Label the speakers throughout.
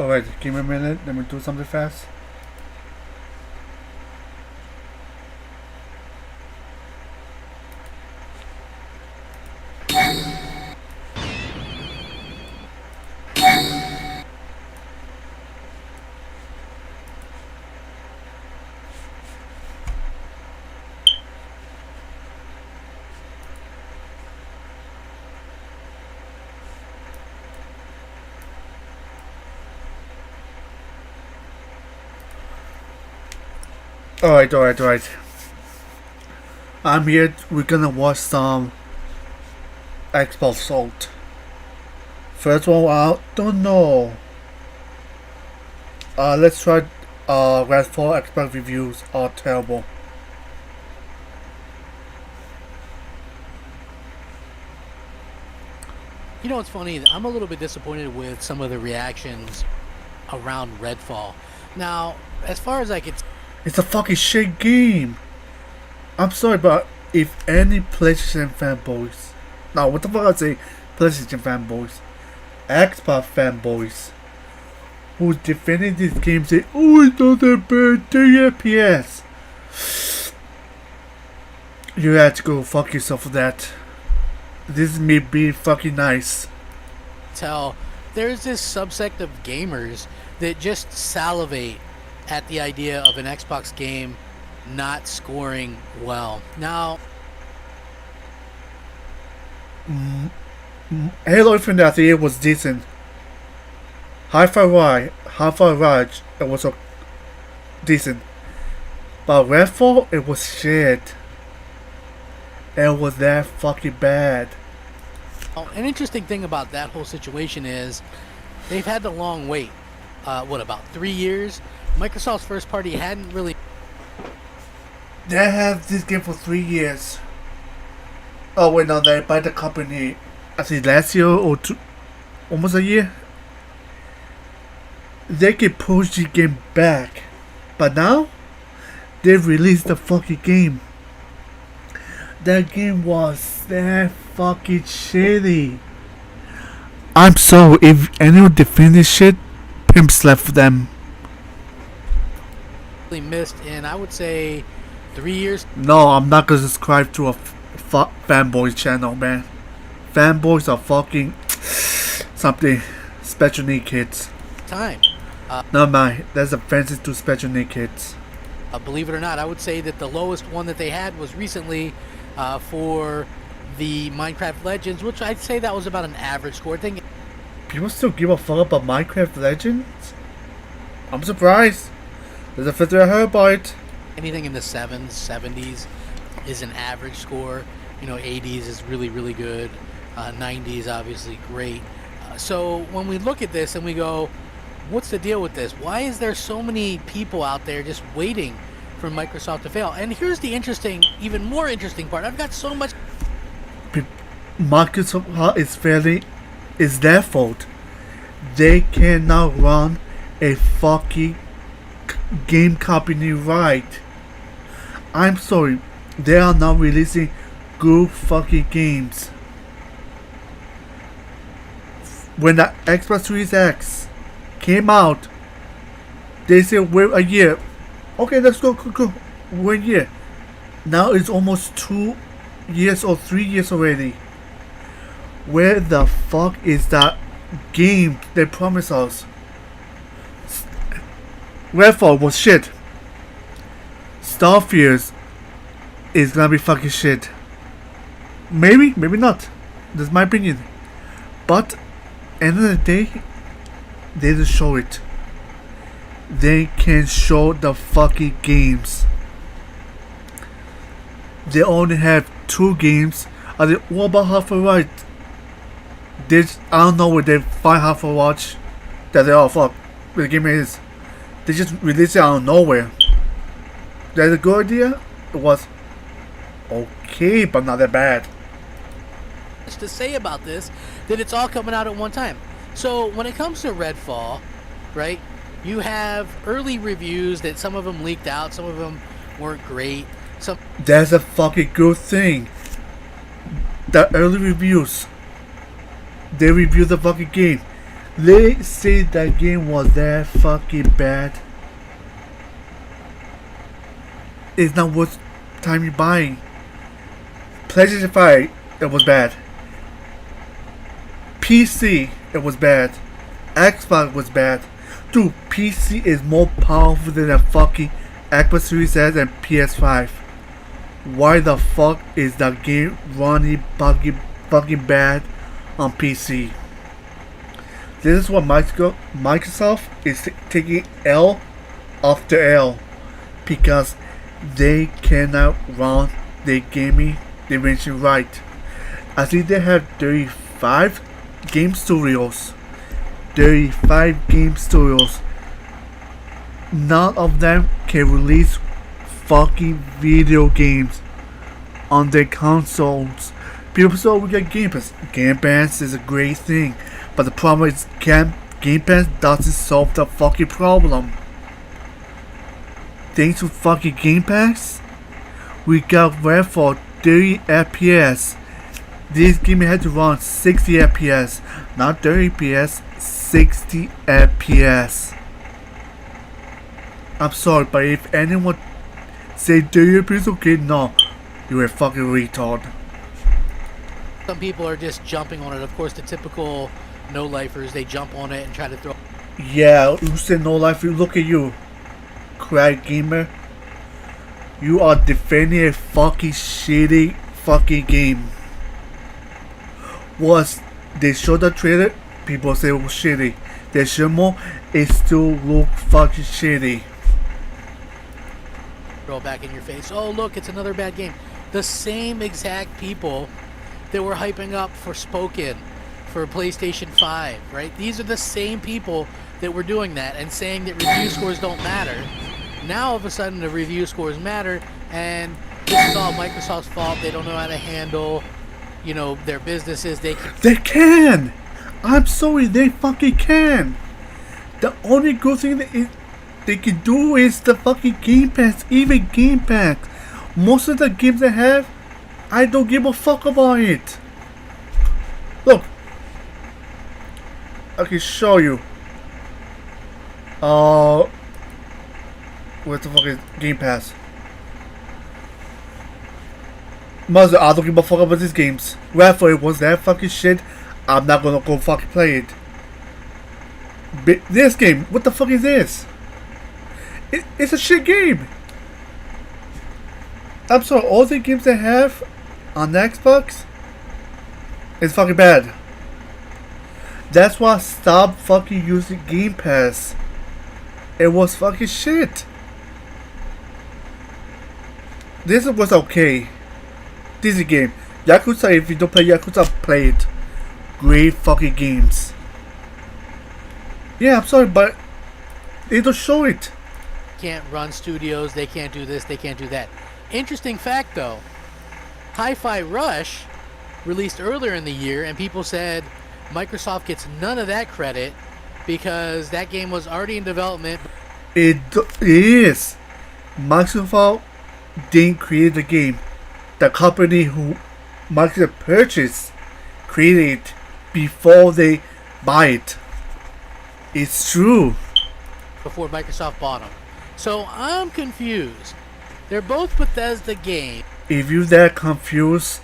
Speaker 1: Alright, give me a minute. Let me do something fast. Alright. I'm here. We're gonna watch some Xbox Salt. First one, I don't know. Let's try. Redfall Xbox reviews are terrible.
Speaker 2: You know what's funny? I'm a little bit disappointed with some of the reactions around Redfall. Now, as far as I could,
Speaker 1: It's a fucking shit game. I'm sorry, but if any PlayStation fanboys, no, what the fuck I say, PlayStation fanboys, Xbox fanboys, who defended this game say, oh, it's not that bad, 30 FPS. You have to go fuck yourself for that. This is me being fucking nice.
Speaker 2: tell there's this subsect of gamers that just salivate at the idea of an Xbox game not scoring well. Now,
Speaker 1: Halo Infinite at the end was decent. Hi-Fi Raj, it was decent. But Redfall, it was shit. It was that fucking bad.
Speaker 2: an interesting thing about that whole situation is they've had the long wait. About 3 years? Microsoft's first party hadn't really.
Speaker 1: They have this game for 3 years. Oh wait, no, they buy the company. I think last year or two, almost a year. They can push the game back, but now they released the fucking game. That game was that fucking shitty. I'm sorry if anyone defend this shit. Pimp slap for them.
Speaker 2: Missed in, I would say, 3 years.
Speaker 1: No, I'm not gonna subscribe to a fanboy channel, man. Fanboys are fucking something special need kids.
Speaker 2: Time.
Speaker 1: No mind, that's offensive to special need kids.
Speaker 2: Believe it or not, I would say that the lowest one that they had was recently for the Minecraft Legends, which I'd say that was about an average score thing.
Speaker 1: People still give a fuck about Minecraft Legends? I'm surprised. There's a fifth I heard about it.
Speaker 2: Anything in the 70s is an average score. 80s is really, really good. 90s, obviously, great. So when we look at this and we go, what's the deal with this? Why is there so many people out there just waiting for Microsoft to fail? And here's the even more interesting part. I've got so much.
Speaker 1: Microsoft is failing. It's their fault. They cannot run a fucking game company right. I'm sorry. They are not releasing good fucking games. When the Xbox Series X came out, they said wait a year. Okay, let's go. 1 year. Now it's almost 2 years or 3 years already. Where the fuck is that game they promised us? Redfall was shit. Starfield is gonna be fucking shit. Maybe not. That's my opinion. But end of the day, they didn't show it. They can show the fucking games. They only have 2 games. What about Half a Right? I don't know where they find Half a Watch that they fuck. The game is. They just released it out of nowhere. That's a good idea. It was okay, but not that bad.
Speaker 2: To say about this that it's all coming out at one time. So when it comes to Redfall, right, you have early reviews that some of them leaked out, some of them weren't great.
Speaker 1: That's a fucking good thing. The early reviews, they reviewed the fucking game. They say that game was that fucking bad. It's not worth time you buying. PlayStation 5, it was bad. PC, it was bad. Xbox was bad. Dude, PC is more powerful than a fucking Xbox Series S and PS5. Why the fuck is that game running fucking bad on PC? This is what Microsoft is taking L after L because they cannot run their gaming division right. I think they have 35 game studios. 35 game studios. None of them can release fucking video games on their consoles. People say, oh, we got Game Pass. Game Pass is a great thing. But the problem is Game Pass doesn't solve the fucking problem. Thanks to fucking Game Pass, we got Redfall 30 FPS. This game had to run 60 FPS, not 30 FPS, 60 FPS. I'm sorry, but if anyone say 30 FPS okay, no, you're a fucking retard.
Speaker 2: Some people are just jumping on it. Of course, the typical no-lifers, they jump on it and try to throw.
Speaker 1: Yeah, you said no life. Look at you, crack gamer. You are defending a fucking shitty fucking game. Was they showed the trailer? People say it was shitty. The demo, it still look fucking shitty.
Speaker 2: Throw it back in your face. Oh, look, it's another bad game. The same exact people that were hyping up for Spoken for PlayStation 5, right? These are the same people that were doing that and saying that review scores don't matter. Now all of a sudden the review scores matter, and this is all Microsoft's fault. They don't know how to handle, you know, their businesses. They
Speaker 1: can. I'm sorry, they fucking can. The only good thing that they can do is the fucking Game Pass. Even Game Pass, most of the games they have, I don't give a fuck about it. Look, I can show you. What the fuck is Game Pass? Mother, I don't give a fuck about these games. Wherefore it was that fucking shit, I'm not gonna go fucking play it. But this game, what the fuck is this? It's a shit game. I'm sorry, all the games they have on the Xbox is fucking bad. That's why I stopped fucking using Game Pass. It was fucking shit. This was okay. This is a game. Yakuza, if you don't play Yakuza, play it. Great fucking games. Yeah, I'm sorry, but they don't show it.
Speaker 2: can't run studios. They can't do this. They can't do that. Interesting fact, though. Hi-Fi Rush released earlier in the year, and people said Microsoft gets none of that credit because that game was already in development.
Speaker 1: It is. Microsoft didn't create the game. The company who Microsoft purchased created it before they buy it. It's true.
Speaker 2: Before Microsoft bought them. So I'm confused. They're both Bethesda games.
Speaker 1: If you're that confused,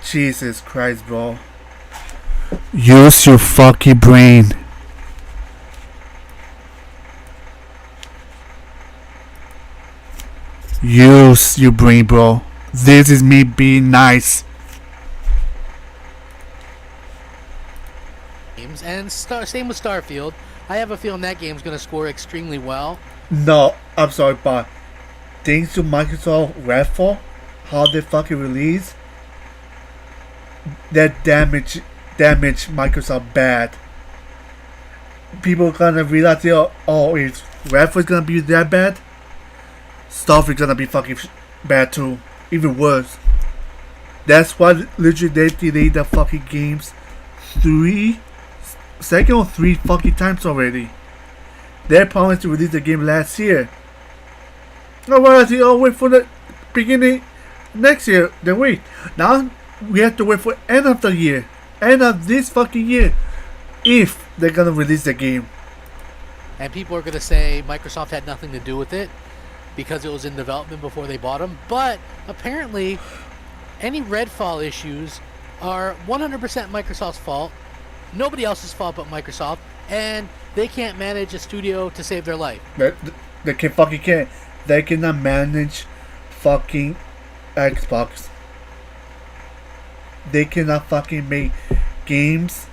Speaker 1: Jesus Christ, bro. Use your fucking brain. Use your brain, bro. This is me being nice.
Speaker 2: And same with Starfield. I have a feeling that game's going to score extremely well.
Speaker 1: No, I'm sorry, but thanks to Microsoft Redfall, how they fucking release, that damage Microsoft bad. People are gonna realize, oh, if Redfall is gonna be that bad, Starfield is gonna be fucking bad too, even worse. That's why literally they delayed the fucking games second or three fucking times already. They promised to release the game last year. Oh, wait for the beginning next year. Then wait. Now we have to wait for end of the year, end of this fucking year. if they're gonna release the game.
Speaker 2: And people are going to say Microsoft had nothing to do with it because it was in development before they bought them. But apparently, any Redfall issues are 100% Microsoft's fault. Nobody else's fault but Microsoft. And they can't manage a studio to save their life.
Speaker 1: They can fucking can't. They cannot manage fucking Xbox. They cannot fucking make games.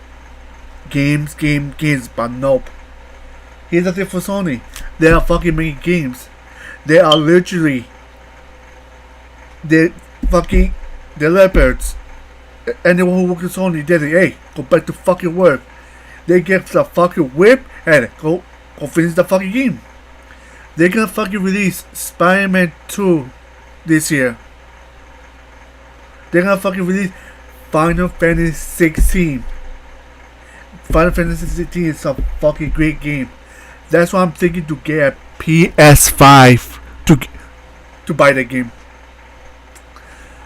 Speaker 1: But nope. Here's the thing for Sony. They are fucking making games. They are literally. They're fucking. They're leopards. Anyone who works at Sony, they say, hey, go back to fucking work. They get the fucking whip and go finish the fucking game. They're gonna fucking release Spider-Man 2 this year. They're gonna fucking release Final Fantasy 16. Final Fantasy 16 is a fucking great game. That's why I'm thinking to get a PS5 to buy the game.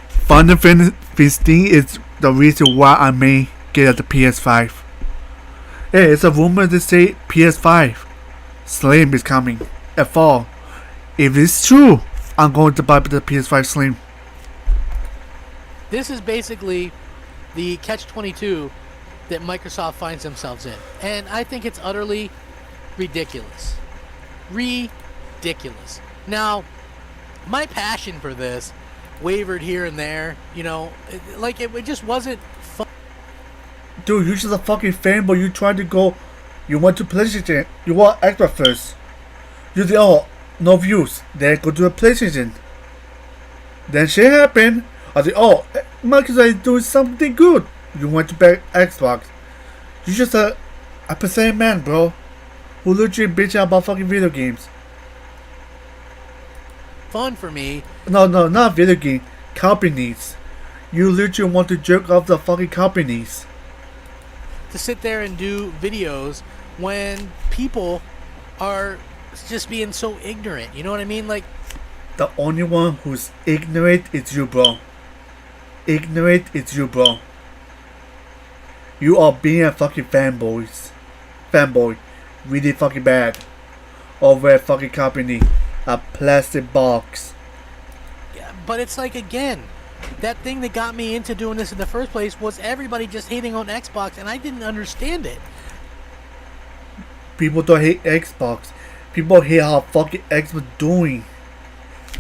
Speaker 1: Final Fantasy 15 is the reason why I may get the PS5. Hey, it's a rumor that say PS5 Slim is coming at fall. If it's true, I'm going to buy the PS5 Slim.
Speaker 2: This is basically the catch-22 that Microsoft finds themselves in. And I think it's utterly ridiculous. Ridiculous. Now, my passion for this wavered here and there. You know, it just wasn't fun.
Speaker 1: Dude, you're just a fucking fanboy. You tried to go. You went to PlayStation. You want Xbox first. You say, oh, no views. Then go to a PlayStation. Then shit happened. I say, oh, Microsoft is doing something good. You went to back Xbox. You're just a pathetic man, bro. Who literally bitch out about fucking video games.
Speaker 2: Fun for me.
Speaker 1: No, not video game. Companies. You literally want to jerk off the fucking companies.
Speaker 2: To sit there and do videos when people are just being so ignorant. You know what I mean? Like,
Speaker 1: the only one who's ignorant is you, bro. Ignorant is you, bro. You are being a fucking fanboy. Really fucking bad. Over a fucking company. A plastic box.
Speaker 2: yeah, but it's like, again, that thing that got me into doing this in the first place was everybody just hating on Xbox, and I didn't understand it.
Speaker 1: People don't hate Xbox. People hate how fucking Xbox doing.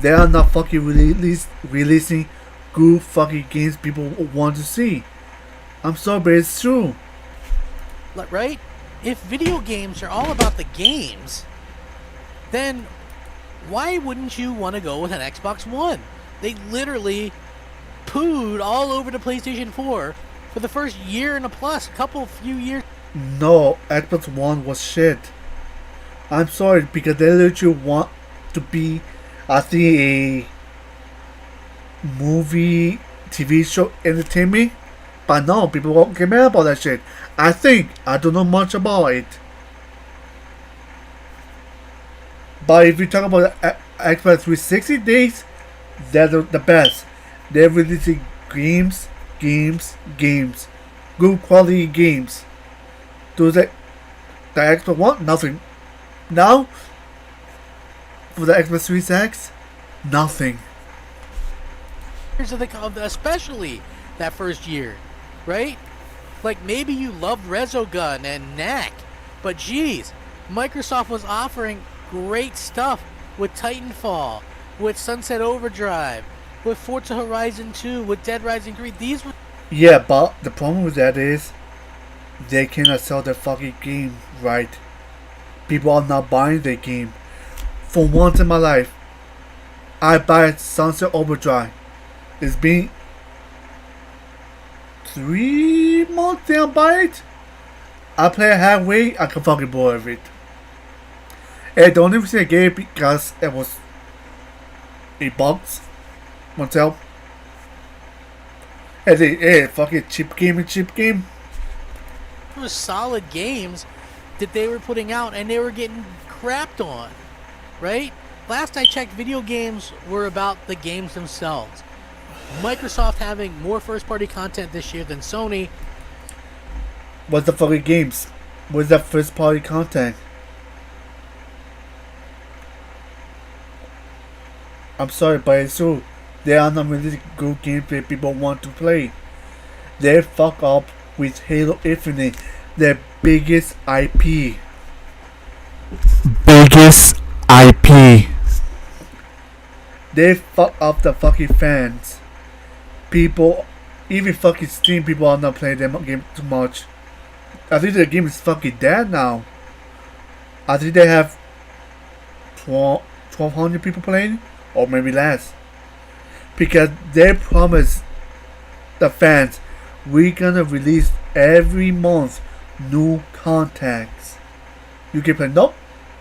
Speaker 1: They are not fucking releasing good fucking games people want to see. I'm sorry, but it's true.
Speaker 2: Right? If video games are all about the games, then why wouldn't you want to go with an Xbox One? They literally pooed all over the PlayStation 4 for the first year and a plus, few years.
Speaker 1: No, Xbox One was shit. I'm sorry, because they literally want to be, I think, a movie, TV show entertainment. But no, people won't get mad about that shit. I don't know much about it. But if you talk about Xbox 360 days, they're the best. They're releasing games. Good quality games. Those the Xbox One, nothing. Now, for the Xbox Series X, nothing.
Speaker 2: Especially that first year, right? Like, maybe you loved Resogun and Knack, but geez, Microsoft was offering great stuff with Titanfall, with Sunset Overdrive, with Forza Horizon 2, with Dead Rising 3. These were...
Speaker 1: Yeah, but the problem with that is they cannot sell their fucking game right. People are not buying their game. For once in my life, I buy Sunset Overdrive. It's been 3 months since I buy it. I play it halfway, I can fucking bored of it. And the only reason I gave it because it was $8 myself. And they fucking cheap game.
Speaker 2: It was solid games that they were putting out, and they were getting crapped on, right? Last I checked, video games were about the games themselves. Microsoft having more first-party content this year than Sony.
Speaker 1: What's the fucking games? Where's that first party content? I'm sorry, but it's true. They are not really good games that people want to play. They fuck up with Halo Infinite, their biggest IP. Biggest IP. They fuck up the fucking fans. People, even fucking Steam people are not playing them game too much. I think the game is fucking dead now. I think they have 1,200 people playing, or maybe less. Because they promised the fans, we're gonna release every month new contacts. You can play. Nope.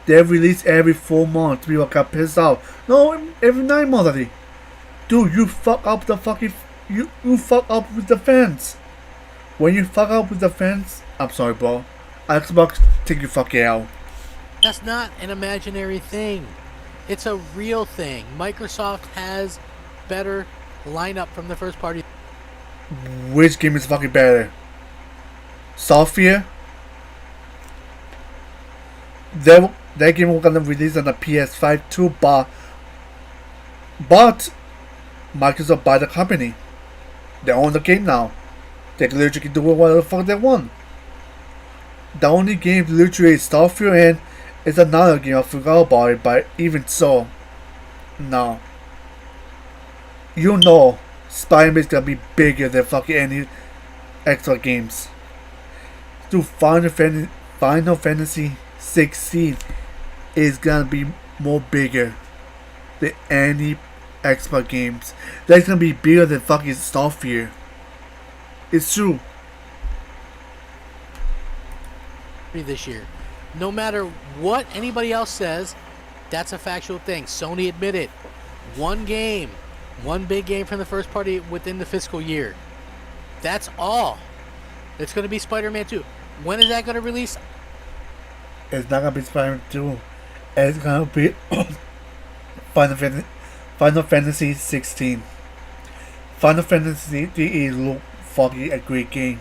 Speaker 1: They release every 4 months. People got pissed off. No, every 9 months I think. Dude, you fuck up the fucking. You fuck up with the fans. When you fuck up with the fans, I'm sorry, bro. Xbox, take your fucking out.
Speaker 2: That's not an imaginary thing. It's a real thing. Microsoft has better lineup from the first party.
Speaker 1: Which game is fucking better? Sophia? That game was gonna release on the PS5 too, but Microsoft buy the company. They own the game now. They literally can do whatever the fuck they want. The only game literally is Sophia, and it's another game. I forgot about it, but even so, no. You know, Spider-Man is gonna be bigger than fucking any extra games. Dude, Final Fantasy 16 is gonna be more bigger than any extra games. That's gonna be bigger than fucking Starfield. It's true.
Speaker 2: This year, no matter what anybody else says, that's a factual thing. Sony admitted one game, one big game from the first party within the fiscal year. That's all. It's going to be Spider-Man 2. When is that going to release?
Speaker 1: It's not gonna be Spider-Man 2. It's gonna be Final Fantasy 16. Final Fantasy 16 is fucking a great game.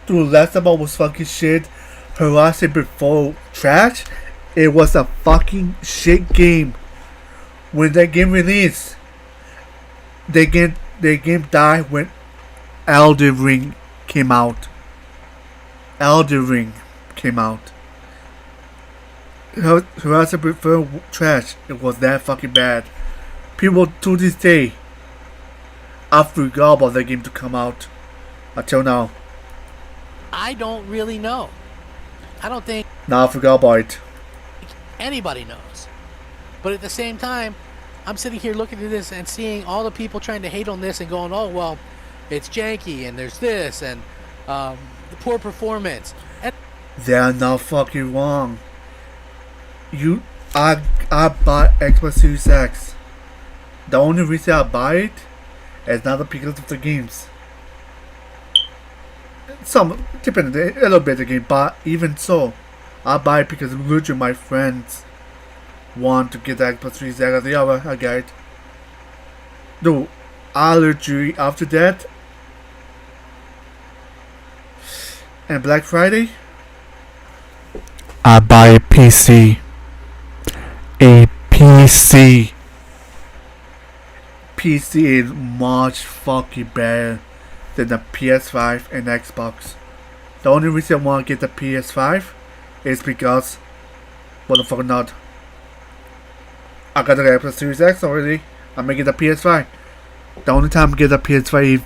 Speaker 1: Dude, last time I was fucking shit. Horizon before trash. It was a fucking shit game. When that game released, the game died when Elden Ring came out. Elden Ring came out. Horizon before trash. It was that fucking bad. People to this day, I forgot about that game to come out. Until now.
Speaker 2: I don't really know. I don't think
Speaker 1: Now I forgot about it.
Speaker 2: anybody knows. But at the same time, I'm sitting here looking at this and seeing all the people trying to hate on this and going, oh, well, it's janky and there's this and the poor performance. And
Speaker 1: They're not fucking wrong. I bought Xbox Series X. The only reason I buy it is not because of the games. Some depending a little bit of the game, but even so, I buy it because literally my friends want to get the Xbox Series X. I think I got it. Dude, I literally after that and Black Friday, I buy a PC. A PC. PC is much fucking better than the PS5 and Xbox. The only reason I want to get the PS5 is because, what the fuck not? I got the Xbox Series X already. I'm making the PS5. The only time I get the PS5 if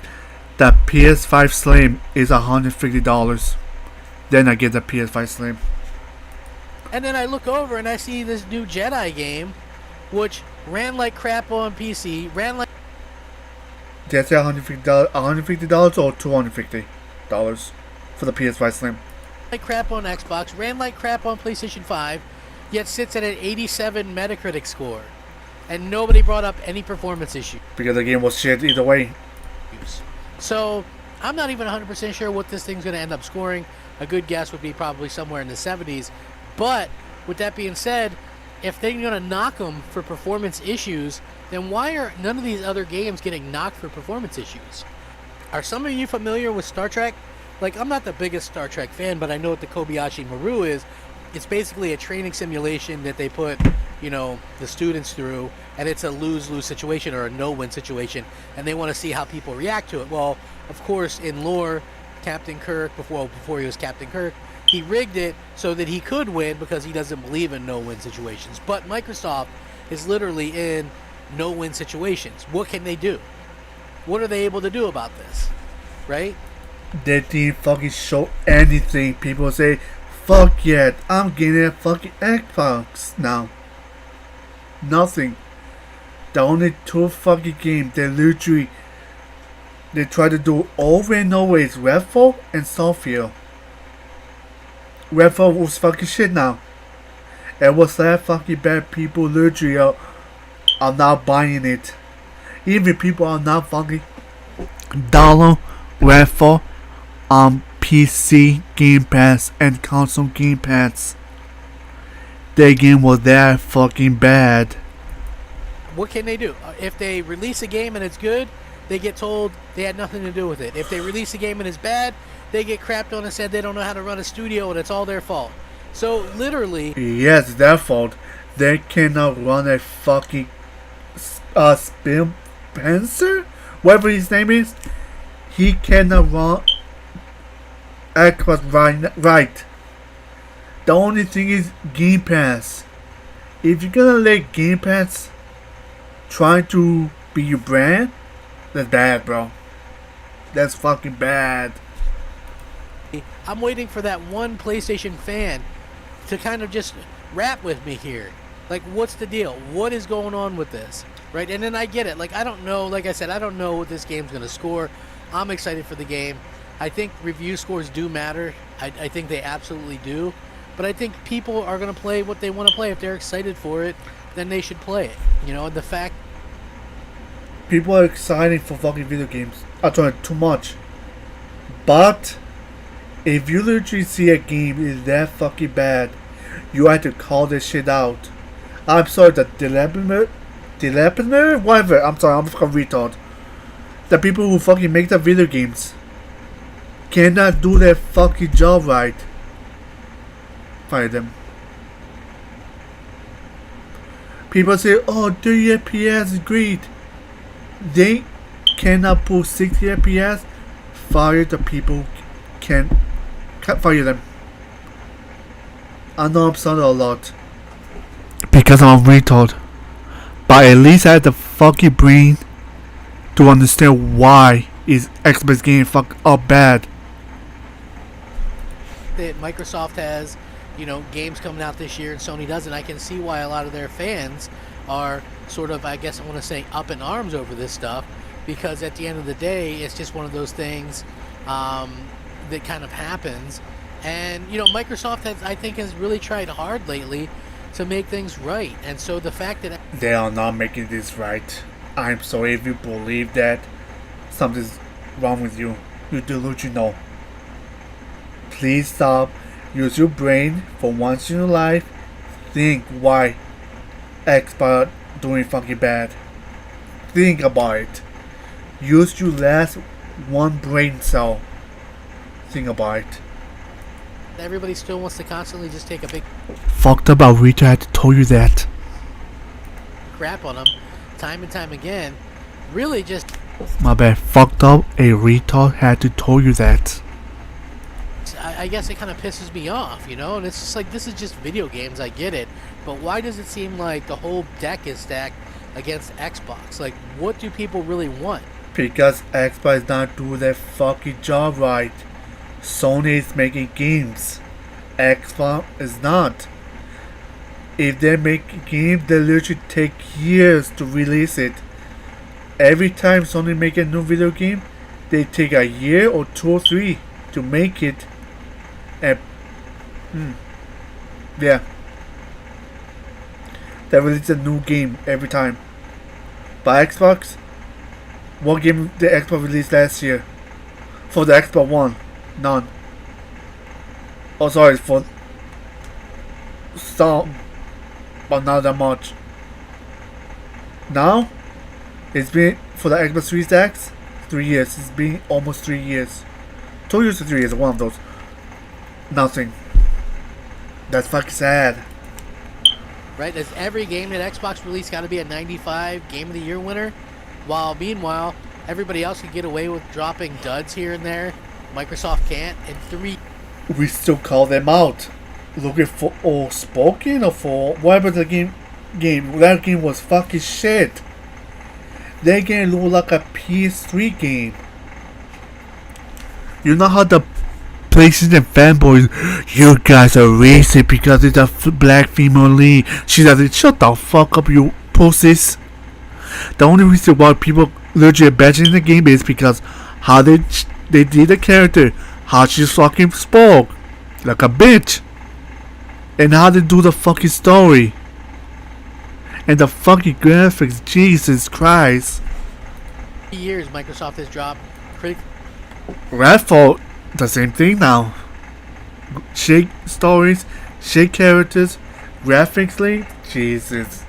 Speaker 1: the PS5 Slim is $150. Then I get the PS5 Slim.
Speaker 2: And then I look over and I see this new Jedi game, which ran like crap on PC, ran like...
Speaker 1: Did I say $150 or $250 for the PS5 Slim?
Speaker 2: like crap on Xbox, ran like crap on PlayStation 5, yet sits at an 87 Metacritic score. And nobody brought up any performance issues.
Speaker 1: Because the game was shit either way.
Speaker 2: So, I'm not even 100% sure what this thing's going to end up scoring. A good guess would be probably somewhere in the 70s. But, with that being said, if they're going to knock them for performance issues, then why are none of these other games getting knocked for performance issues? Are some of you familiar with Star Trek? Like, I'm not the biggest Star Trek fan, but I know what the Kobayashi Maru is. It's basically a training simulation that they put, the students through, and it's a lose-lose situation or a no-win situation, and they want to see how people react to it. Well, of course, in lore, Captain Kirk, before he was Captain Kirk, he rigged it so that he could win because he doesn't believe in no-win situations. But Microsoft is literally in no-win situations. What can they do? What are they able to do about this? Right?
Speaker 1: They didn't fucking show anything. People say, fuck yeah, I'm getting a fucking Xbox now. Nothing. The only two fucking games they try to do over and over is Redfall and Starfield. Redfall was fucking shit now. It was that fucking bad. People literally are not buying it. Even people are not fucking download Redfall on PC Game Pass and console Game Pass. Their game was that fucking bad.
Speaker 2: What can they do? If they release a game and it's good, they get told they had nothing to do with it. If they release a game and it's bad, they get crapped on and said they don't know how to run a studio and it's all their fault. So literally,
Speaker 1: yes, it's their fault. They cannot run a fucking Spencer, whatever his name is. He cannot run Xbox right. The only thing is Game Pass. If you're gonna let Game Pass try to be your brand, that's bad, bro. That's fucking bad.
Speaker 2: I'm waiting for that one PlayStation fan to kind of just rap with me here. Like, what's the deal? What is going on with this? Right? And then I get it. Like, I don't know. Like I said, I don't know what this game's going to score. I'm excited for the game. I think review scores do matter. I think they absolutely do. But I think people are going to play what they want to play. If they're excited for it, then they should play it. And the fact...
Speaker 1: People are excited for fucking video games. I try too much. But if you literally see a game is that fucking bad, you have to call this shit out. I'm sorry, the developer, whatever. I'm sorry, I'm a fucking retard. The people who fucking make the video games cannot do their fucking job right. Fire them. People say, oh, 30 FPS is great. They cannot put 60 FPS. Fire the people can't fire them. I know I'm sounding a lot because I'm a retard, but at least I have the fucking brain to understand why is Xbox game fuck up bad.
Speaker 2: That Microsoft has, games coming out this year and Sony doesn't. I can see why a lot of their fans are sort of, I guess I want to say, up in arms over this stuff, because at the end of the day, it's just one of those things that kind of happens. And Microsoft has really tried hard lately to make things right. And so the fact that
Speaker 1: they are not making this right, I'm sorry if you believe that something's wrong with you. You delusional. Please stop. Use your brain for once in your life. Think why Xbox doing fucking bad. Think about it. Use your last one brain cell. Think about it.
Speaker 2: everybody still wants to constantly just take a big
Speaker 1: fucked up retard had to tell you that.
Speaker 2: crap on them time and time again, really just...
Speaker 1: My bad. Fucked up a retard had to tell you that.
Speaker 2: I guess it kind of pisses me off, and it's just like, this is just video games, I get it, but why does it seem like the whole deck is stacked against Xbox? Like, what do people really want?
Speaker 1: Because Xbox is not doing their fucking job right. Sony is making games. Xbox is not. If they make games, they literally take years to release it. Every time Sony make a new video game, they take a year or 2 or 3 to make it. And yeah, they release a new game every time. But Xbox, what game the Xbox released last year? For the Xbox One, none. Oh, sorry, for some, but not that much. Now, it's been for the Xbox Series X 3 years. It's been almost 3 years. 2 years to 3 years, one of those. Nothing. That's fucking sad.
Speaker 2: Right? Does every game that Xbox released got to be a 95 Game of the Year winner? While meanwhile, everybody else can get away with dropping duds here and there. Microsoft can't. And 3.
Speaker 1: We still call them out. Looking for all spoken or for whatever the game. That game was fucking shit. That game looked like a PS3 game. You know how the PlayStation fanboys, you guys are racist because it's a black female lead. She doesn't. Shut the fuck up, you pussies. The only reason why people legit bashing the game is because how they did the character, how she fucking spoke like a bitch, and how they do the fucking story, and the fucking graphics. Jesus Christ.
Speaker 2: Years Microsoft has dropped
Speaker 1: Redfall, the same thing now. Shake stories, shake characters, graphically, Jesus.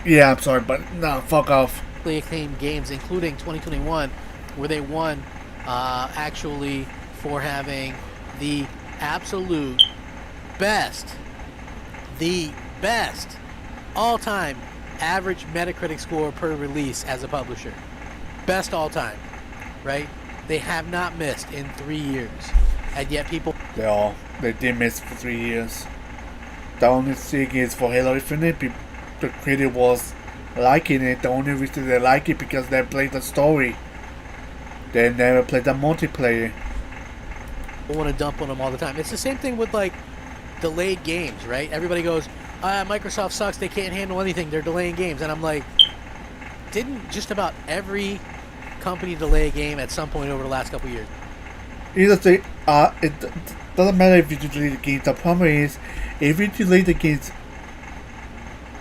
Speaker 1: Yeah, I'm sorry, but nah, fuck off.
Speaker 2: acclaimed games, including 2021, where they won actually for having the absolute best, all-time average Metacritic score per release as a publisher. Best all-time, right? They have not missed in 3 years, and yet people...
Speaker 1: They did miss for 3 years. The only thing is for Halo Infinite, the critic was liking it. The only reason they like it because they played the story. They never played the multiplayer.
Speaker 2: I want to dump on them all the time. It's the same thing with like delayed games, right? Everybody goes, Microsoft sucks, they can't handle anything, they're delaying games. And I'm like, didn't just about every company delay a game at some point over the last couple of years?
Speaker 1: Either say, it doesn't matter if you delay the game. The problem is, if you delay the games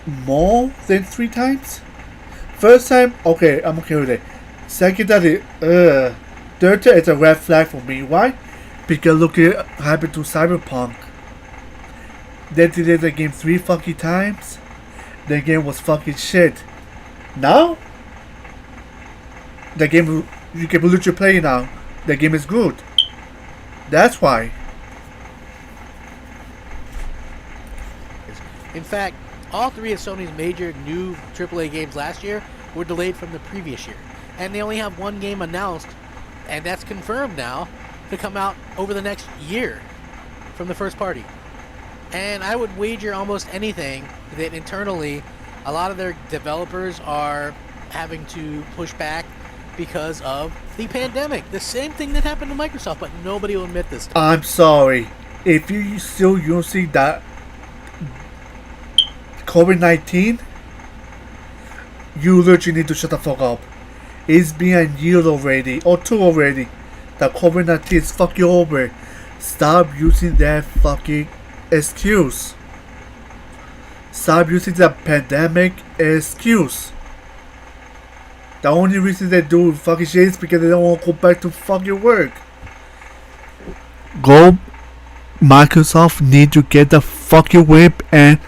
Speaker 1: more than 3 times, first time, okay, I'm okay with it. Second time, third time, it's a red flag for me. Why? Because look at what happened to Cyberpunk. They delayed the game 3 fucking times. The game was fucking shit. Now, the game you can literally play now. The game is good. That's why.
Speaker 2: In fact, all 3 of Sony's major new AAA games last year were delayed from the previous year. And they only have 1 game announced, and that's confirmed now, to come out over the next year from the first party. And I would wager almost anything that internally a lot of their developers are having to push back because of the pandemic. The same thing that happened to Microsoft, but nobody will admit this.
Speaker 1: I'm sorry. If you still using that COVID-19, you literally need to shut the fuck up. It's been a year already, or 2 already. That COVID-19 is fucking over. Stop using that fucking excuse. Stop using the pandemic excuse. The only reason they do fucking shit is because they don't want to go back to fucking work. Microsoft need to get the fucking whip, and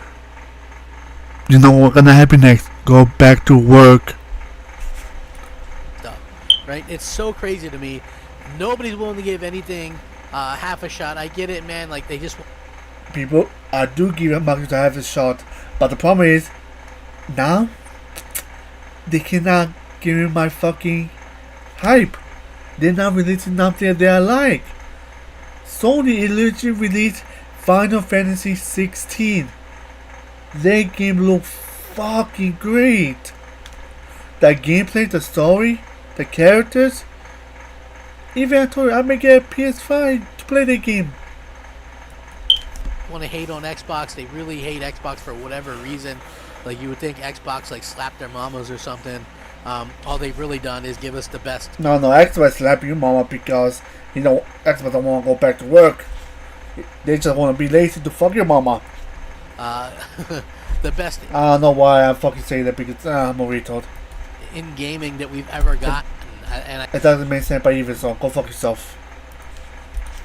Speaker 1: you know what's gonna happen next? Go back to work.
Speaker 2: Right? It's so crazy to me. Nobody's willing to give anything half a shot. I get it, man. Like, they just...
Speaker 1: People, I do give Microsoft half a shot, but the problem is, now, they cannot give me my fucking hype. They're not releasing nothing they like. Sony literally released Final Fantasy 16. That game looked fucking great. The gameplay, the story, the characters. Even I told you I may get a PS5 to play the game.
Speaker 2: Want to hate on Xbox. They really hate Xbox for whatever reason. Like, you would think Xbox like slapped their mamas or something. All they've really done is give us the best.
Speaker 1: No, Xbox slap you mama because, you know, Xbox don't want to go back to work. They just want to be lazy to fuck your mama.
Speaker 2: The best.
Speaker 1: I don't know why I fucking say that because I'm a retard.
Speaker 2: In gaming that we've ever gotten.
Speaker 1: It doesn't make sense by either, so go fuck yourself.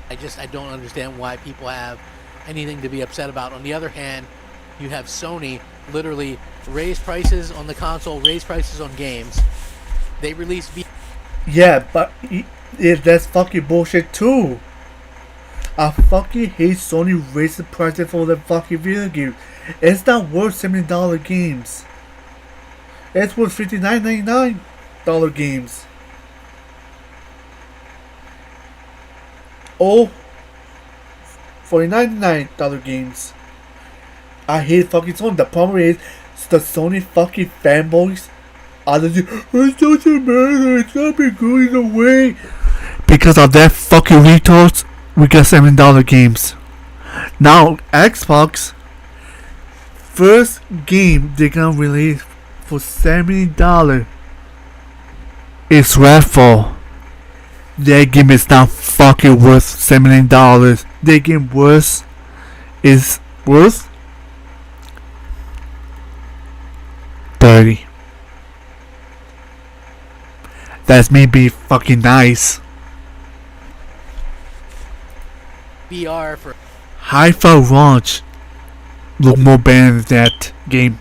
Speaker 2: I don't understand why people have anything to be upset about. On the other hand, you have Sony literally raise prices on the console, raise prices on games. They release...
Speaker 1: Yeah, but Yeah, that's fucking bullshit too. I fucking hate Sony raising the prices for the fucking video game. It's not worth $70 games. It's worth $59.99 games. Oh, $49.99 games. I hate fucking Sony. The problem is the Sony fucking fanboys are the it doesn't matter, it's not been going away. Because of that fucking retards, we got $7 games. Now Xbox first game they're gonna release for $70 is Redfall. That game is not fucking worth $70. That game is worth 30. That's me be fucking nice.
Speaker 2: VR for
Speaker 1: Hi-Fi Launch look more better than that game.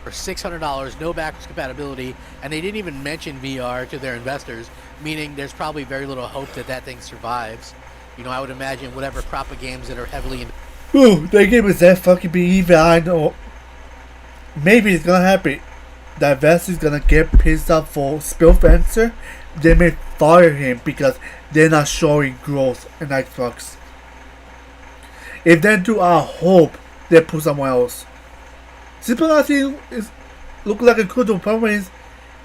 Speaker 2: $600, no backwards compatibility, and they didn't even mention VR to their investors, meaning there's probably very little hope that that thing survives. You know, I would imagine whatever crop of games that are heavily in.
Speaker 1: Ooh, that game is that fucking be evil. I know. Maybe it's gonna happen. The investor's gonna get pissed off for Spencer. They may fire him because they're not showing growth in Xbox. If they do, I hope they put someone else. Cincinnati is look like a good problem is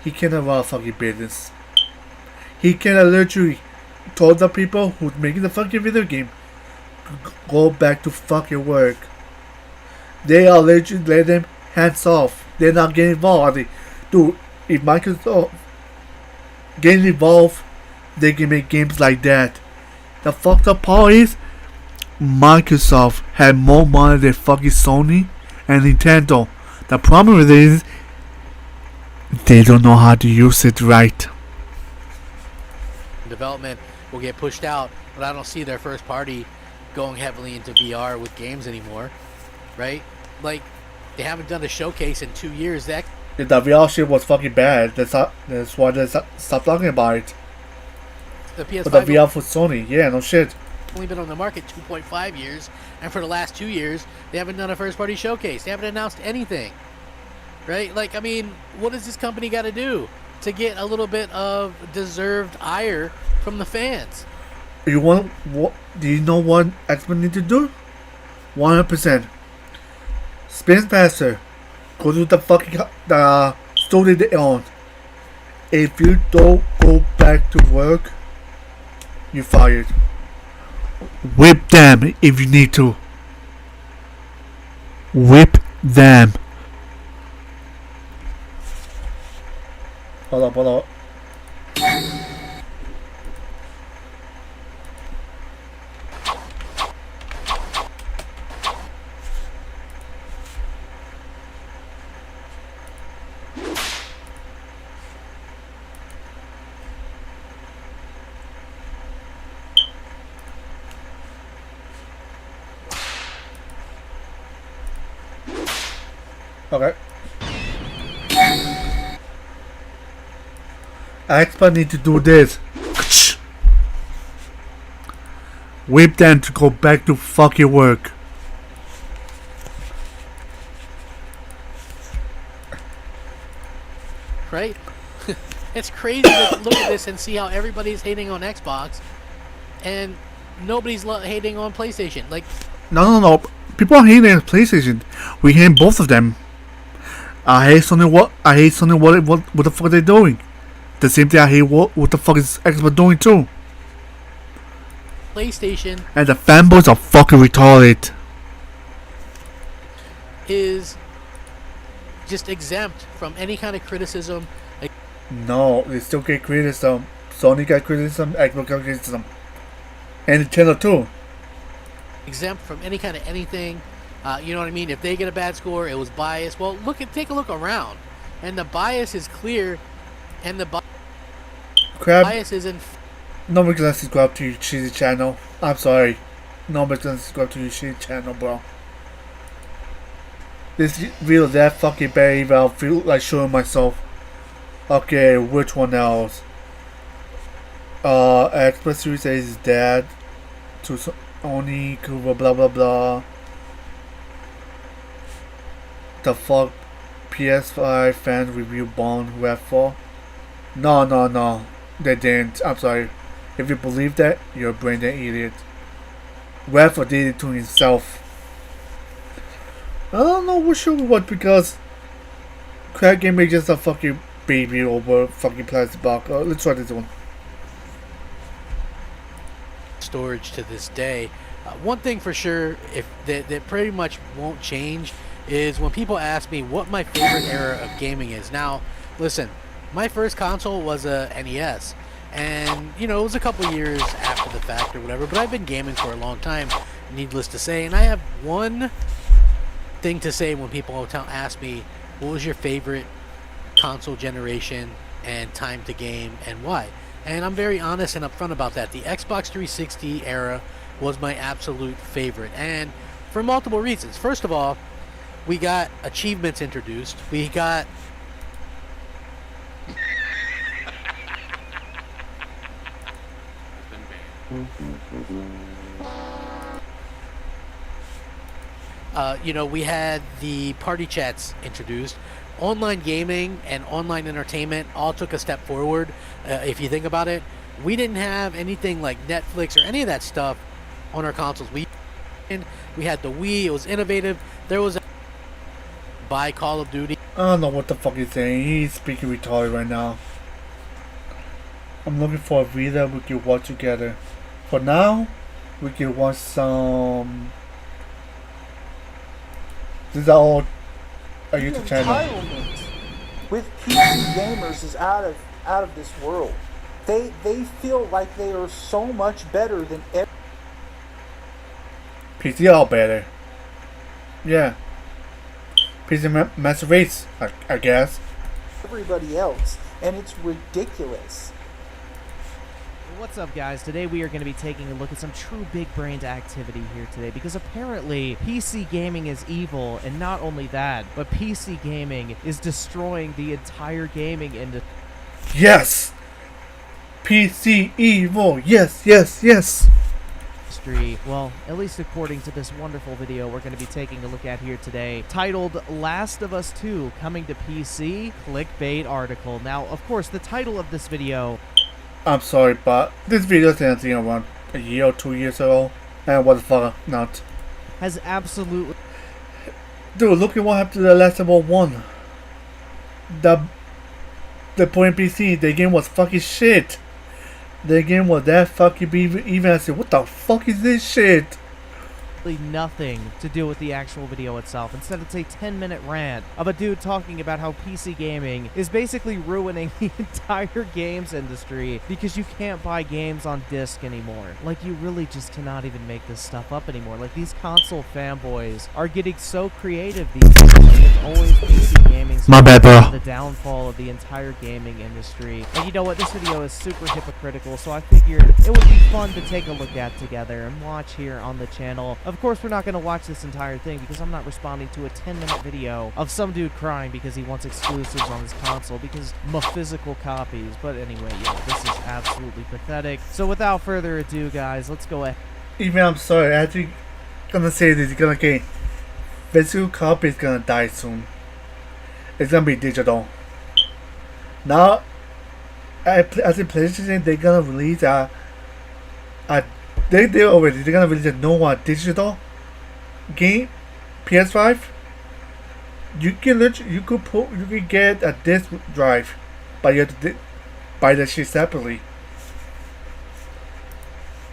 Speaker 1: he cannot run a fucking business. He cannot literally tell the people who's making the fucking video game go back to fucking work. They are literally letting them hands off. They're not getting involved. I mean, dude, if Microsoft get involved, they can make games like that. The fucked up part is Microsoft had more money than fucking Sony and Nintendo. The problem with it is they don't know how to use it right.
Speaker 2: Development will get pushed out, but I don't see their first party going heavily into VR with games anymore, right? Like, they haven't done a showcase in 2 years. That
Speaker 1: the VR shit was fucking bad. That's why they stopped talking about it.
Speaker 2: the PS5
Speaker 1: But the VR for Sony, yeah, no shit.
Speaker 2: only been on the market 2.5 years, and for the last 2 years, they haven't done a first party showcase. They haven't announced anything, right? Like, I mean, what does this company got to do to get a little bit of deserved ire from the fans?
Speaker 1: You want what? Do you know what Xbox need to do? 100%. Spin faster. Go to the fucking the store they own. If you don't go back to work, you're fired. Whip them if you need to. Whip them. Hold up. Okay. Xbox need to do this. Whip them to go back to fucking work.
Speaker 2: Right? It's crazy to look at this and see how everybody's hating on Xbox, and nobody's hating on PlayStation. Like,
Speaker 1: No. People are hating on PlayStation. We hate both of them. I hate Sony. What the fuck are they doing? The same thing I hate what the fuck is Xbox doing too.
Speaker 2: PlayStation
Speaker 1: And the fanboys are fucking retarded.
Speaker 2: is just exempt from any kind of criticism. Like,
Speaker 1: No, they still get criticism. Sony got criticism, Xbox got criticism. And Nintendo too.
Speaker 2: exempt from any kind of anything. You know what I mean? If they get a bad score, it was biased. Well, take a look around, and the bias is clear, and the
Speaker 1: Crap.
Speaker 2: bias is in.
Speaker 1: Nobody's gonna subscribe to your cheesy channel. I'm sorry. Nobody's gonna subscribe to your cheesy channel, bro. This video is that fucking bad even I feel like showing myself. Okay, which one else? Xbox Series X is dead. To Sony, Cuba, blah blah blah. The fuck PS5 fans review bombed Redfall? No. They didn't. I'm sorry. If you believe that, you're a brain dead idiot. Redfall did it to himself. I don't know what should what because Crack Game is just a fucking baby over fucking plastic box. Let's try this one.
Speaker 2: Storage to this day. One thing for sure, if that pretty much won't change, is when people ask me what my favorite era of gaming is. Now, listen, my first console was a NES, and you know it was a couple years after the fact or whatever. But I've been gaming for a long time, needless to say, and I have one thing to say when people ask me what was your favorite console generation and time to game and why. And I'm very honest and upfront about that. The Xbox 360 era was my absolute favorite, and for multiple reasons. First of all, we got achievements introduced. We got we had the party chats introduced. Online gaming and online entertainment all took a step forward. If you think about it, we didn't have anything like Netflix or any of that stuff on our consoles. We had the Wii. It was innovative. There was a buy Call of Duty.
Speaker 1: I don't know what the fuck he's saying. He's speaking retarded right now. I'm looking for a video we can watch together. For now, we can watch some. These are all a YouTube channel.
Speaker 3: Entitlement with PC gamers is out of this world. They feel like they are so much better than
Speaker 1: PC all better. Yeah. PC master race, I guess.
Speaker 3: everybody else, and it's ridiculous.
Speaker 4: What's up, guys? Today we are going to be taking a look at some true big-brained activity here today, because apparently PC gaming is evil, and not only that, but PC gaming is destroying the entire gaming industry.
Speaker 1: Yes! PC evil! Yes!
Speaker 4: Well, at least according to this wonderful video we're going to be taking a look at here today, titled Last of Us 2 Coming to PC, clickbait article. Now, of course, the title of this video...
Speaker 1: I'm sorry, but this video is anything around a year or 2 years ago, and what the fuck not.
Speaker 4: has absolutely...
Speaker 1: Dude, look at what happened to The Last of Us 1. The point PC, the game was fucking shit. The game was that fucking even I said, what the fuck is this shit?
Speaker 4: nothing to do with the actual video itself. Instead, it's a 10-minute rant of a dude talking about how PC gaming is basically ruining the entire games industry because you can't buy games on disc anymore. Like, you really just cannot even make this stuff up anymore. Like, these console fanboys are getting so creative these days. It's always PC gaming.
Speaker 1: My bad, bro.
Speaker 4: The downfall of the entire gaming industry. And you know what? This video is super hypocritical, so I figured it would be fun to take a look at together and watch here on the channel. Of course, we're not going to watch this entire thing because I'm not responding to a 10-minute video of some dude crying because he wants exclusives on his console because physical copies. But anyway, yeah, this is absolutely pathetic. So without further ado, guys, let's go ahead.
Speaker 1: Even I'm sorry, I actually gonna say this, gonna get physical copy is gonna die soon. It's gonna be digital. Now, as a PlayStation, they're gonna release they're gonna release a no digital game, PS5. You can get a disc drive, but you have to buy that shit separately.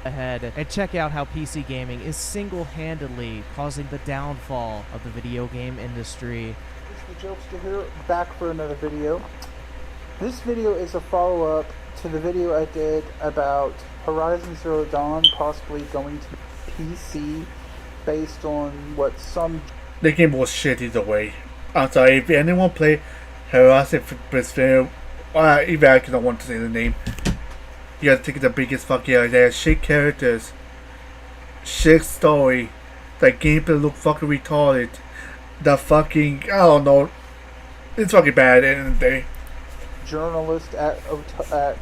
Speaker 4: Ahead and check out how PC gaming is single-handedly causing the downfall of the video game industry.
Speaker 3: It's the Jokester here, back for another video. This video is a follow-up to the video I did about Horizon Zero Dawn possibly going to PC based on what some...
Speaker 1: The game was shit either way. I'm sorry, if anyone play Horizon Zero, even I don't want to say the name. You gotta take the biggest fucking idea. Shit characters, shit story, the gameplay look fucking retarded. The fucking, I don't know, it's fucking bad at the end of the day.
Speaker 3: journalist at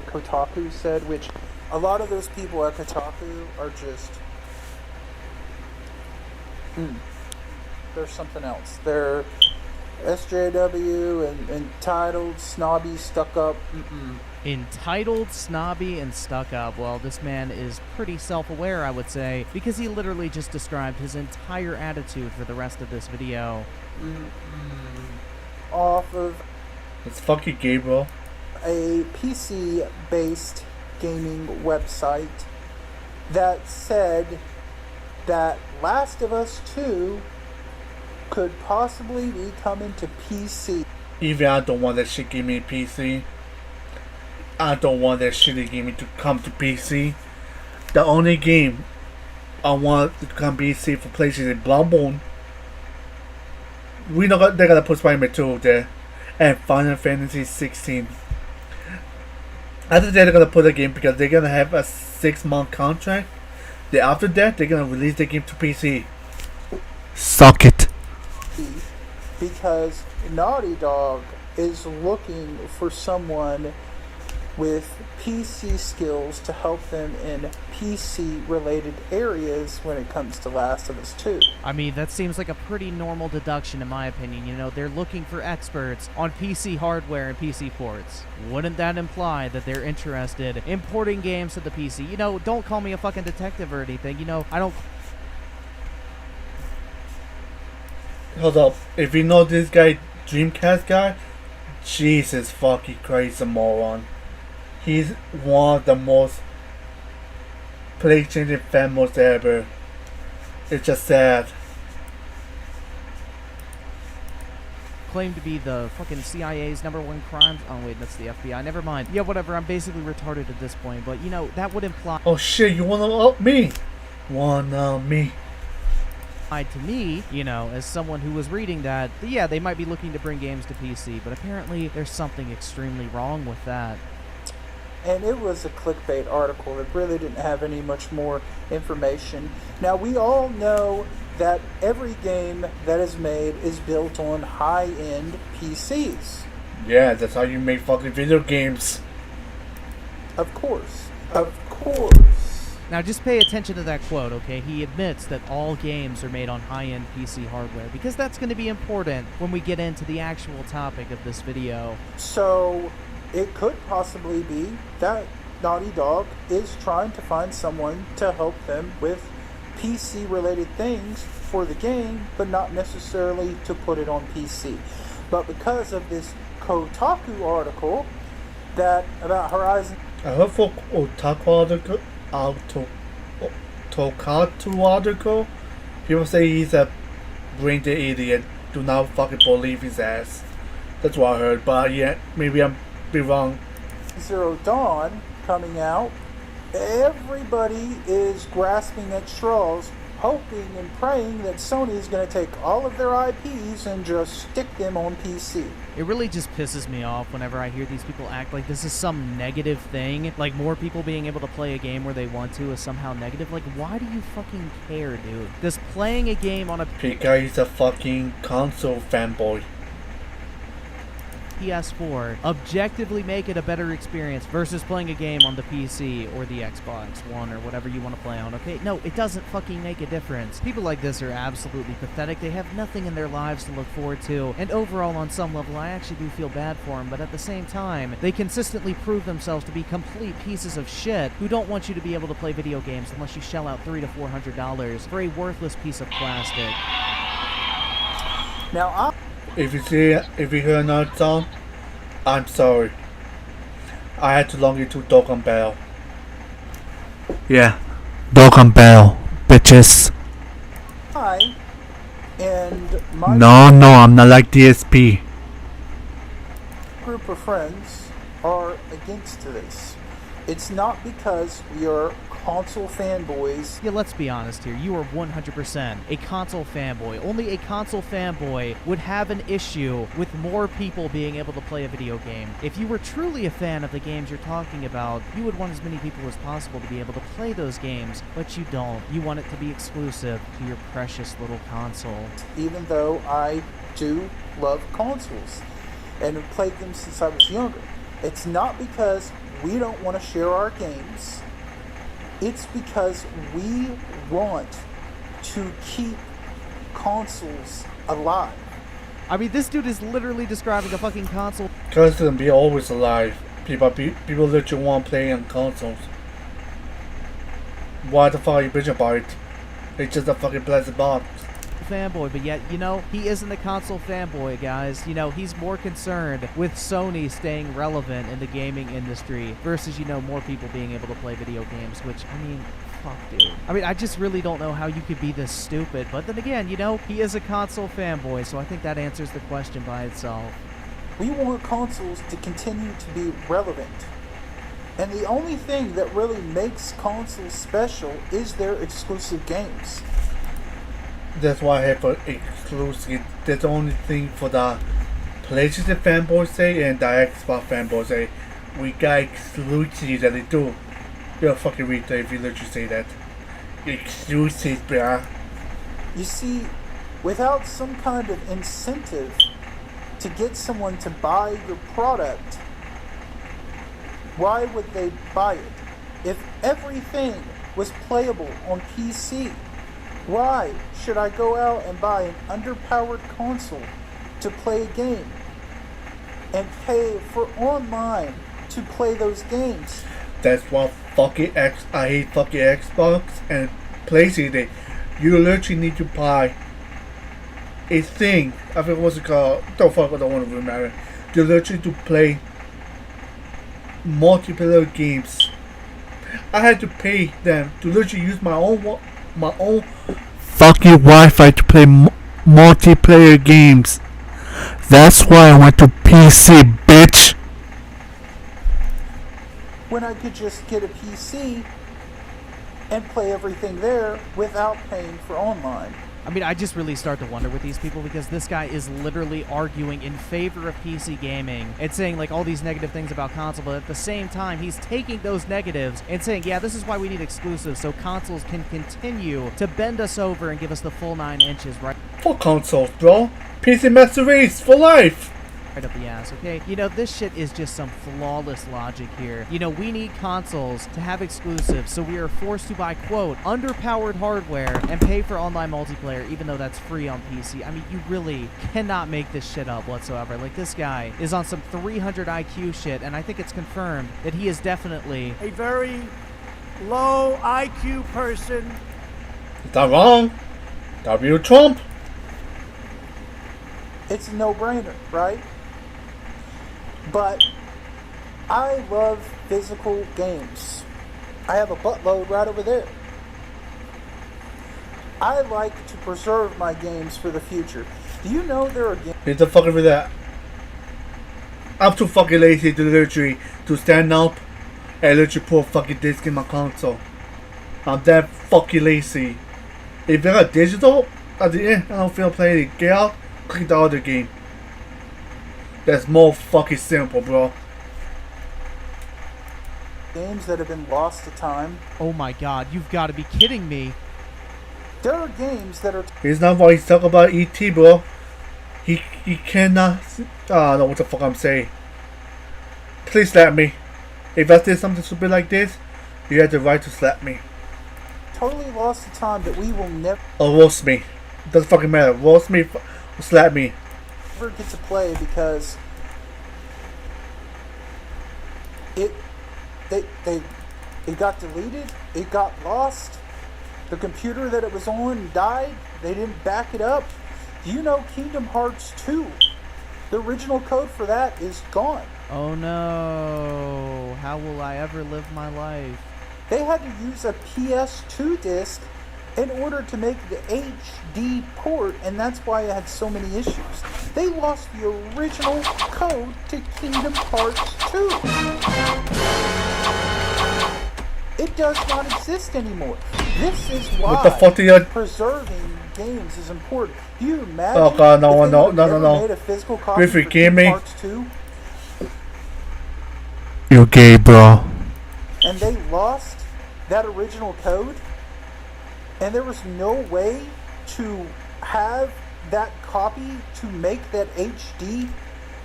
Speaker 3: Kotaku said, which a lot of those people at Kotaku are just, they're something else. They're SJW and entitled, snobby, stuck up.
Speaker 4: Entitled, snobby, and stuck up. Well, this man is pretty self-aware, I would say, because he literally just described his entire attitude for the rest of this video.
Speaker 3: Off of
Speaker 1: It's fucking Gabriel.
Speaker 3: a PC-based gaming website that said that Last of Us 2 could possibly be coming to PC.
Speaker 1: Even I don't want that shit gaming PC. I don't want that shitty gaming to come to PC. The only game I want to come PC for PlayStation is Bloodborne. We know they're gonna put Spider-Man 2 there. And Final Fantasy 16. I think they're gonna put the game because they're gonna have a 6-month contract. Then after that, they're gonna release the game to PC. Suck it.
Speaker 3: Because Naughty Dog is looking for someone with PC skills to help them in PC related areas when it comes to Last of Us 2.
Speaker 4: I mean, that seems like a pretty normal deduction in my opinion. You know, they're looking for experts on PC hardware and PC ports. Wouldn't that imply that they're interested in porting games to the PC? You know, don't call me a fucking detective or anything. You know, I don't...
Speaker 1: Hold up. If you know this guy, Dreamcast guy, Jesus fucking Christ, a moron. He's one of the most play-changing fanboys ever. It's just sad.
Speaker 4: Claim to be the fucking CIA's #1 crime... Oh, wait, that's the FBI. Never mind. Yeah, whatever. I'm basically retarded at this point. But, you know, that would imply...
Speaker 1: Oh shit, you wanna up me? Wanna me?
Speaker 4: To me, you know, as someone who was reading that, yeah, they might be looking to bring games to PC, but apparently there's something extremely wrong with that.
Speaker 3: And it was a clickbait article that really didn't have any much more information. Now, we all know that every game that is made is built on high-end PCs.
Speaker 1: Yeah, that's how you make fucking video games.
Speaker 3: Of course. Of course.
Speaker 4: Now just pay attention to that quote, okay? He admits that all games are made on high-end PC hardware, because that's going to be important when we get into the actual topic of this video.
Speaker 3: So, it could possibly be that Naughty Dog is trying to find someone to help them with PC-related things for the game, but not necessarily to put it on PC. But because of this Kotaku article that about Horizon...
Speaker 1: I heard for Kotaku article, people say he's a brain-dead idiot. Do not fucking believe his ass. That's what I heard, but yeah, maybe I'm be wrong.
Speaker 3: Zero Dawn coming out, everybody is grasping at straws, hoping and praying that Sony is going to take all of their IPs and just stick them on PC.
Speaker 4: It really just pisses me off whenever I hear these people act like this is some negative thing. Like, more people being able to play a game where they want to is somehow negative. Like, why do you fucking care, dude? Does playing a game on a
Speaker 1: Because he's a fucking console fanboy.
Speaker 4: PS4 objectively make it a better experience versus playing a game on the PC or the Xbox One or whatever you want to play on, okay? No, it doesn't fucking make a difference. People like this are absolutely pathetic. They have nothing in their lives to look forward to, and overall, on some level, I actually do feel bad for them, but at the same time, they consistently prove themselves to be complete pieces of shit who don't want you to be able to play video games unless you shell out $300 to $400 for a worthless piece of plastic.
Speaker 3: Now,
Speaker 1: If you hear another song, I'm sorry. I had to log into Dokkan Bell. Yeah, Dokkan Bell, bitches.
Speaker 3: I and my
Speaker 1: No, I'm not like DSP.
Speaker 3: group of friends are against this. It's not because we are console fanboys.
Speaker 4: Yeah, let's be honest here. You are 100% a console fanboy. Only a console fanboy would have an issue with more people being able to play a video game. If you were truly a fan of the games you're talking about, you would want as many people as possible to be able to play those games, but you don't. You want it to be exclusive to your precious little console.
Speaker 3: Even though I do love consoles and have played them since I was younger. It's not because we don't want to share our games It's because we want to keep consoles alive.
Speaker 4: I mean, this dude is literally describing a fucking console.
Speaker 1: Consoles can be always alive. People literally want to play on consoles. Why the fuck are you bitching about it? It's just a fucking plastic box.
Speaker 4: Fanboy, but yet, you know, he isn't a console fanboy, guys. You know, he's more concerned with Sony staying relevant in the gaming industry versus, you know, more people being able to play video games, which, I mean, fuck, dude. I mean, I just really don't know how you could be this stupid, but then again, you know, he is a console fanboy, so I think that answers the question by itself.
Speaker 3: We want consoles to continue to be relevant. And the only thing that really makes consoles special is their exclusive games.
Speaker 1: That's why I have an exclusive. That's the only thing for the PlayStation fanboys say and the Xbox fanboys say. We got exclusives that they do. You're a fucking retard if you let you say that. Exclusive, bruh.
Speaker 3: You see, without some kind of incentive to get someone to buy your product, why would they buy it? If everything was playable on PC, why should I go out and buy an underpowered console to play a game and pay for online to play those games?
Speaker 1: That's why I hate fucking Xbox and PlayStation. You literally need to buy a thing. I forget what's it called. The fuck, I don't want to remember. You literally to play multiplayer games. I had to pay them to literally use my own fucking Wi-Fi to play multiplayer games. That's why I went to PC, bitch.
Speaker 3: When I could just get a PC and play everything there without paying for online.
Speaker 4: I mean, I just really start to wonder with these people because this guy is literally arguing in favor of PC gaming and saying like all these negative things about console, but at the same time, he's taking those negatives and saying, yeah, this is why we need exclusives so consoles can continue to bend us over and give us the full 9 inches, right?
Speaker 1: Fuck consoles, bro. PC Master Race for life.
Speaker 4: Right up the ass, okay? You know, this shit is just some flawless logic here. You know, we need consoles to have exclusives, so we are forced to buy, quote, underpowered hardware and pay for online multiplayer, even though that's free on PC. I mean, you really cannot make this shit up whatsoever. Like, this guy is on some 300 IQ shit, and I think it's confirmed that he is definitely
Speaker 5: a very low IQ person.
Speaker 1: Is that wrong? W. Trump?
Speaker 3: It's a no-brainer, right? But I love physical games. I have a buttload right over there. I like to preserve my games for the future. Do you know there are games?
Speaker 1: Get the fuck over that. I'm too fucking lazy to literally to stand up and literally put a fucking disc in my console. I'm that fucking lazy. If I got digital, at the end, I don't feel playing it. Get out, click the other game. That's more fucking simple, bro.
Speaker 3: Games that have been lost to time.
Speaker 4: oh my god, you've got to be kidding me.
Speaker 3: There are games that are
Speaker 1: It's not why he's talking about ET, bro. He cannot. I don't know what the fuck I'm saying. Please slap me. If I did something stupid like this, you have the right to slap me.
Speaker 3: totally lost to time that we will never
Speaker 1: Or roast me. Doesn't fucking matter. Roast me, or slap me.
Speaker 3: get to play because it got deleted, it got lost, the computer that it was on died, they didn't back it up. Do you know Kingdom Hearts 2? The original code for that is gone.
Speaker 4: Oh no, how will I ever live my life?
Speaker 3: They had to use a PS2 disc in order to make the HD port, and that's why it had so many issues. They lost the original code to Kingdom Hearts 2. It does not exist anymore. This is why
Speaker 1: What the fuck are you?
Speaker 3: preserving games is important. Do you imagine
Speaker 1: Oh god, no,
Speaker 3: if they
Speaker 1: no,
Speaker 3: would've
Speaker 1: no, no,
Speaker 3: never
Speaker 1: no.
Speaker 3: made a physical copy
Speaker 1: You
Speaker 3: for
Speaker 1: freaking
Speaker 3: Kingdom
Speaker 1: me?
Speaker 3: Hearts 2?
Speaker 1: You gay, bro.
Speaker 3: And they lost that original code, and there was no way to have that copy to make that HD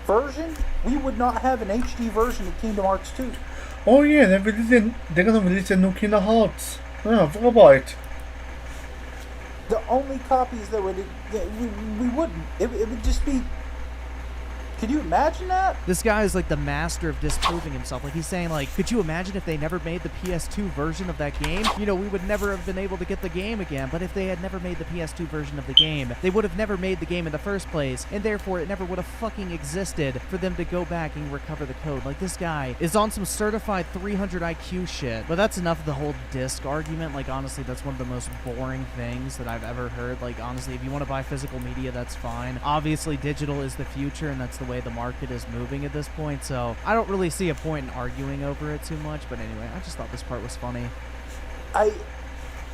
Speaker 3: version. We would not have an HD version of Kingdom Hearts 2.
Speaker 1: Oh yeah, they're gonna release a new Kingdom Hearts. Yeah, I forgot about it.
Speaker 3: The only copies that we wouldn't. It would just be. Could you imagine that?
Speaker 4: This guy is like the master of disproving himself. Like he's saying like, could you imagine if they never made the PS2 version of that game? You know, we would never have been able to get the game again. But if they had never made the PS2 version of the game, they would have never made the game in the first place. And therefore, it never would have fucking existed for them to go back and recover the code. Like this guy is on some certified 300 IQ shit. But that's enough of the whole disc argument. Like honestly, that's one of the most boring things that I've ever heard. Like honestly, if you want to buy physical media, that's fine. Obviously, digital is the future, and that's the way the market is moving at this point, so I don't really see a point in arguing over it too much. But anyway, I just thought this part was funny.
Speaker 3: I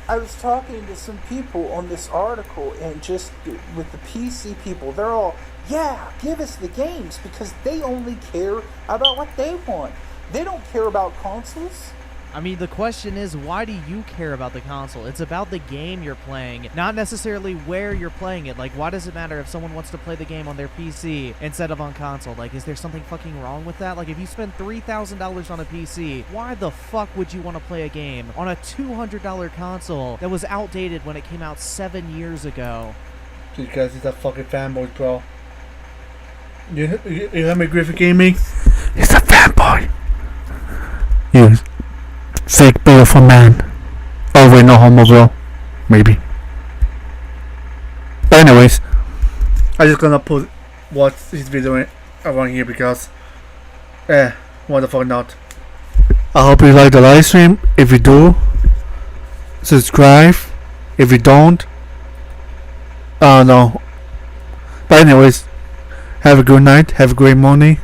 Speaker 3: was talking to some people on this article, and just with the PC people, they're all, yeah, give us the games, because they only care about what they want. They don't care about consoles.
Speaker 4: I mean, the question is, why do you care about the console? It's about the game you're playing, not necessarily where you're playing it. Like, why does it matter if someone wants to play the game on their PC instead of on console? Like, is there something fucking wrong with that? Like, if you spend $3,000 on a PC, why the fuck would you want to play a game on a $200 console that was outdated when it came out 7 years ago?
Speaker 1: Because he's a fucking fanboy, bro. You let me agree with gaming? He's a fanboy. Yes. Fake beautiful man. Oh wait, no homo, bro. Maybe. But anyways, I'm just gonna watch this video around here because what the fuck not. I hope you like the live stream. If you do, subscribe. If you don't, I don't know. But anyways, have a good night, have a great morning,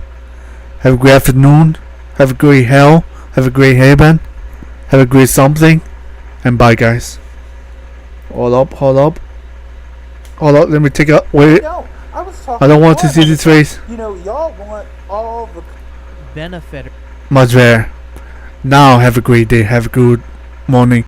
Speaker 1: have a great afternoon, have a great hell, have a great haven. Have a great something, and bye, guys. Hold up. Let me take a wait.
Speaker 3: No, I
Speaker 1: don't want to see this face.
Speaker 3: You know, y'all want all the
Speaker 4: Benefit.
Speaker 1: Much better. Now, have a great day. Have a good morning.